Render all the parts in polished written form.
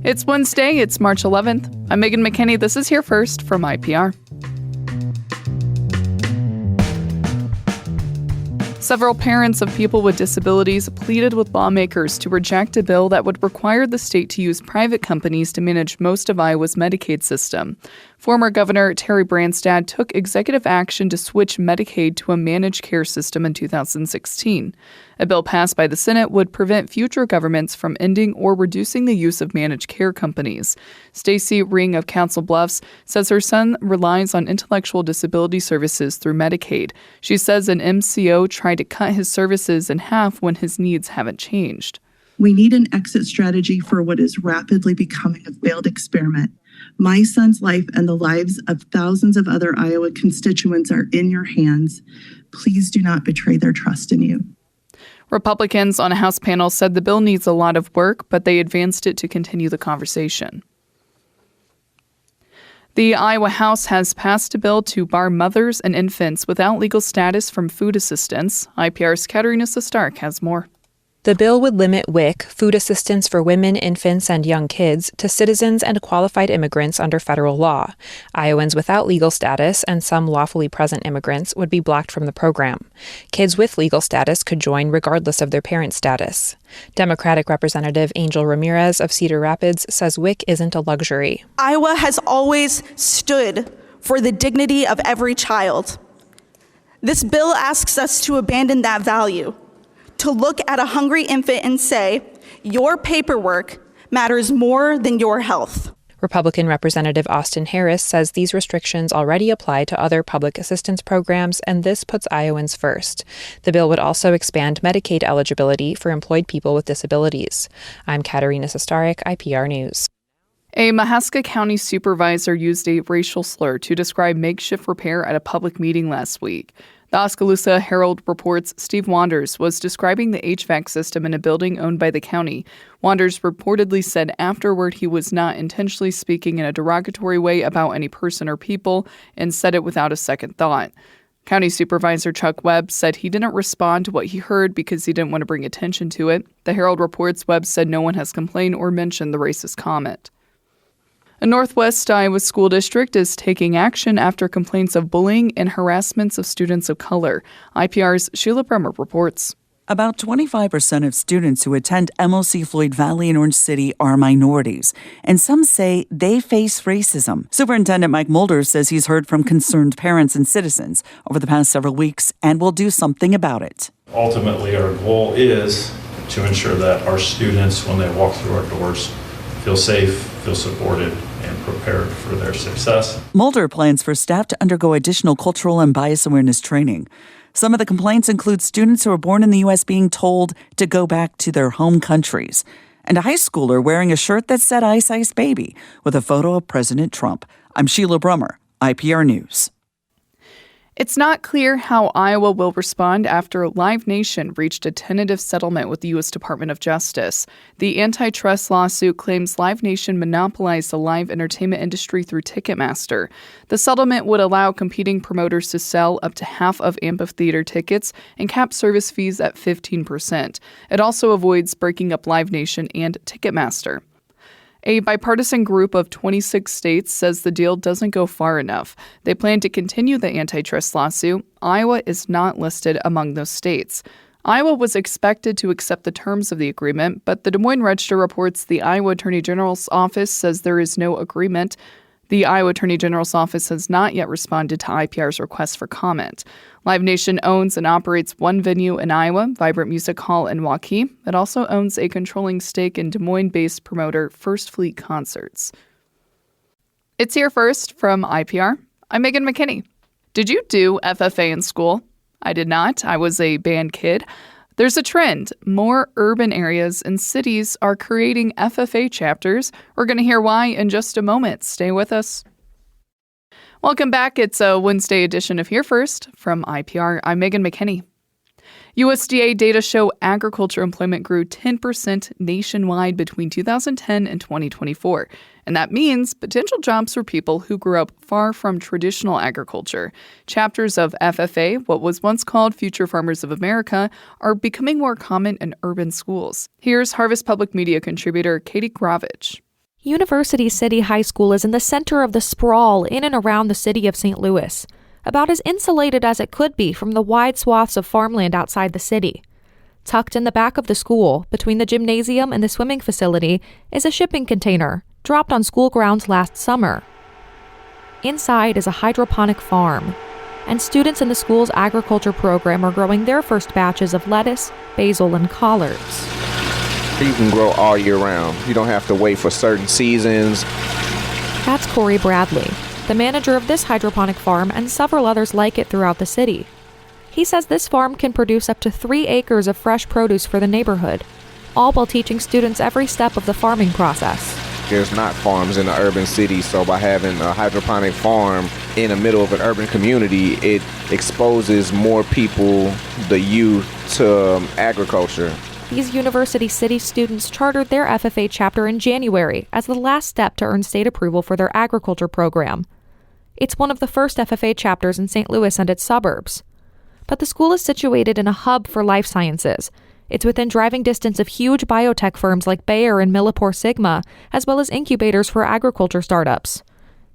It's Wednesday, it's March 11th. I'm Megan McKinney. This is Here First from IPR. Several parents of people with disabilities pleaded with lawmakers to reject a bill that would require the state to use private companies to manage most of Iowa's Medicaid system. Former Governor Terry Branstad took executive action to switch Medicaid to a managed care system in 2016. A bill passed by the Senate would prevent future governments from ending or reducing the use of managed care companies. Stacey Ring of Council Bluffs says her son relies on intellectual disability services through Medicaid. She says an MCO tried to cut his services in half when his needs haven't changed. We need an exit strategy for what is rapidly becoming a failed experiment. My son's life and the lives of thousands of other Iowa constituents are in your hands. Please do not betray their trust in you. Republicans on a House panel said the bill needs a lot of work, but they advanced it to continue the conversation. The Iowa House has passed a bill to bar mothers and infants without legal status from food assistance. IPR's Katerina Sostarek has more. The bill would limit WIC, food assistance for women, infants, and young kids, to citizens and qualified immigrants under federal law. Iowans without legal status and some lawfully present immigrants would be blocked from the program. Kids with legal status could join regardless of their parent status. Democratic Representative Angel Ramirez of Cedar Rapids says WIC isn't a luxury. Iowa has always stood for the dignity of every child. This bill asks us to abandon that value, to look at a hungry infant and say, your paperwork matters more than your health. Republican Representative Austin Harris says these restrictions already apply to other public assistance programs, and this puts Iowans first. The bill would also expand Medicaid eligibility for employed people with disabilities. I'm Katerina Sostarek, IPR News. A Mahaska County supervisor used a racial slur to describe makeshift repair at a public meeting last week. The Oskaloosa Herald reports Steve Wanders was describing the HVAC system in a building owned by the county. Wanders reportedly said afterward he was not intentionally speaking in a derogatory way about any person or people and said it without a second thought. County Supervisor Chuck Webb said he didn't respond to what he heard because he didn't want to bring attention to it. The Herald reports Webb said no one has complained or mentioned the racist comment. A Northwest Iowa school district is taking action after complaints of bullying and harassments of students of color. IPR's Sheila Bremer reports. About 25% of students who attend MLC Floyd Valley in Orange City are minorities, and some say they face racism. Superintendent Mike Mulder says he's heard from concerned parents and citizens over the past several weeks and will do something about it. Ultimately, our goal is to ensure that our students, when they walk through our doors, feel safe, feel supported, and prepared for their success. Mulder plans for staff to undergo additional cultural and bias awareness training. Some of the complaints include students who are born in the U.S. being told to go back to their home countries, and a high schooler wearing a shirt that said Ice Ice Baby with a photo of President Trump. I'm Sheila Brummer, IPR News. It's not clear how Iowa will respond after Live Nation reached a tentative settlement with the U.S. Department of Justice. The antitrust lawsuit claims Live Nation monopolized the live entertainment industry through Ticketmaster. The settlement would allow competing promoters to sell up to half of amphitheater tickets and cap service fees at 15%. It also avoids breaking up Live Nation and Ticketmaster. A bipartisan group of 26 states says the deal doesn't go far enough. They plan to continue the antitrust lawsuit. Iowa is not listed among those states. Iowa was expected to accept the terms of the agreement, but the Des Moines Register reports the Iowa Attorney General's office says there is no agreement. The Iowa Attorney General's office has not yet responded to IPR's request for comment. Live Nation owns and operates one venue in Iowa, Vibrant Music Hall in Waukee. It also owns a controlling stake in Des Moines-based promoter First Fleet Concerts. It's Here First from IPR. I'm Megan McKinney. Did you do FFA in school? I did not. I was a band kid. There's a trend. More urban areas and cities are creating FFA chapters. We're going to hear why in just a moment. Stay with us. Welcome back. It's a Wednesday edition of Here First from IPR. I'm Megan McKinney. USDA data show agriculture employment grew 10% nationwide between 2010 and 2024. And that means potential jobs for people who grew up far from traditional agriculture. Chapters of FFA, what was once called Future Farmers of America, are becoming more common in urban schools. Here's Harvest Public Media contributor Katie Gravich. University City High School is in the center of the sprawl in and around the city of St. Louis, about as insulated as it could be from the wide swaths of farmland outside the city. Tucked in the back of the school, between the gymnasium and the swimming facility, is a shipping container dropped on school grounds last summer. Inside is a hydroponic farm, and students in the school's agriculture program are growing their first batches of lettuce, basil, and collards. You can grow all year round. You don't have to wait for certain seasons. That's Corey Bradley, the manager of this hydroponic farm and several others like it throughout the city. He says this farm can produce up to 3 acres of fresh produce for the neighborhood, all while teaching students every step of the farming process. There's not farms in the urban city, so by having a hydroponic farm in the middle of an urban community, it exposes more people, the youth, to agriculture. These University City students chartered their FFA chapter in January as the last step to earn state approval for their agriculture program. It's one of the first FFA chapters in St. Louis and its suburbs. But the school is situated in a hub for life sciences. It's within driving distance of huge biotech firms like Bayer and MilliporeSigma, as well as incubators for agriculture startups.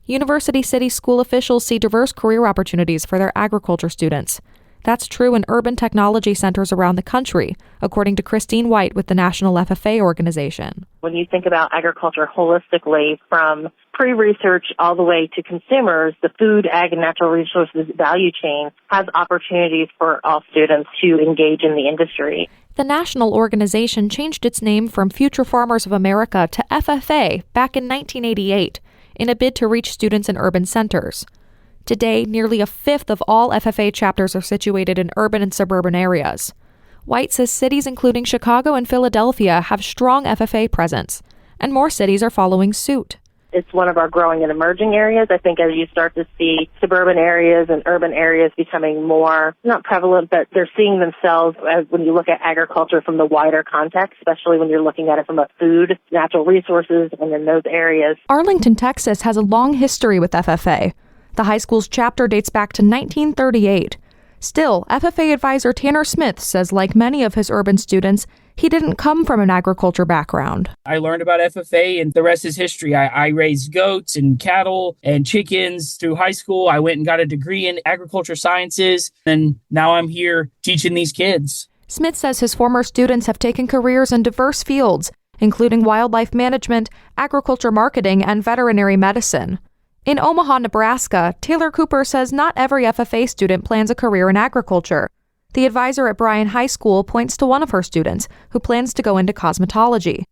University City school officials see diverse career opportunities for their agriculture students. That's true in urban technology centers around the country, according to Christine White with the National FFA organization. When you think about agriculture holistically, from pre-research all the way to consumers, the food, ag, and natural resources value chain has opportunities for all students to engage in the industry. The national organization changed its name from Future Farmers of America to FFA back in 1988 in a bid to reach students in urban centers. Today, nearly a fifth of all FFA chapters are situated in urban and suburban areas. White says cities including Chicago and Philadelphia have strong FFA presence, and more cities are following suit. It's one of our growing and emerging areas. I think as you start to see suburban areas and urban areas becoming more, not prevalent, but they're seeing themselves as when you look at agriculture from the wider context, especially when you're looking at it from a food, natural resources, and in those areas. Arlington, Texas has a long history with FFA. The high school's chapter dates back to 1938. Still, FFA advisor Tanner Smith says like many of his urban students, he didn't come from an agriculture background. I learned about FFA and the rest is history. I raised goats and cattle and chickens through high school. I went and got a degree in agriculture sciences, and now I'm here teaching these kids. Smith says his former students have taken careers in diverse fields, including wildlife management, agriculture marketing, and veterinary medicine. In Omaha, Nebraska, Taylor Cooper says not every FFA student plans a career in agriculture. The advisor at Bryan High School points to one of her students who plans to go into cosmetology.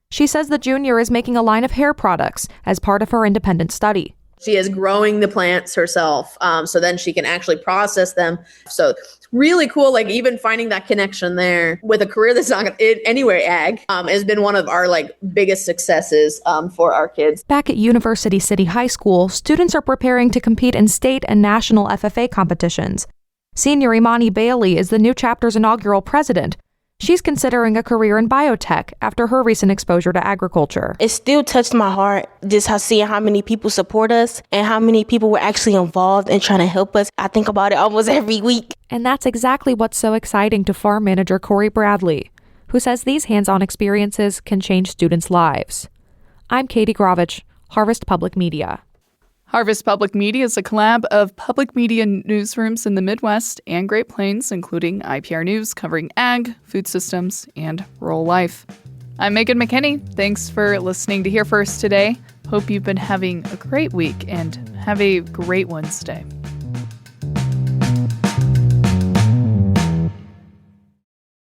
She says the junior is making a line of hair products as part of her independent study. She is growing the plants herself, so then she can actually process them. So it's really cool, like even finding that connection there with a career that's not anywhere ag has been one of our biggest successes for our kids. Back at University City High School, students are preparing to compete in state and national FFA competitions. Senior Imani Bailey is the new chapter's inaugural president. She's considering a career in biotech after her recent exposure to agriculture. It still touched my heart, just seeing how many people support us and how many people were actually involved in trying to help us. I think about it almost every week. And that's exactly what's so exciting to farm manager Corey Bradley, who says these hands-on experiences can change students' lives. I'm Katie Grovich, Harvest Public Media. Harvest Public Media is a collab of public media newsrooms in the Midwest and Great Plains, including IPR News covering ag, food systems, and rural life. I'm Megan McKinney. Thanks for listening to Here First today. Hope you've been having a great week and have a great Wednesday.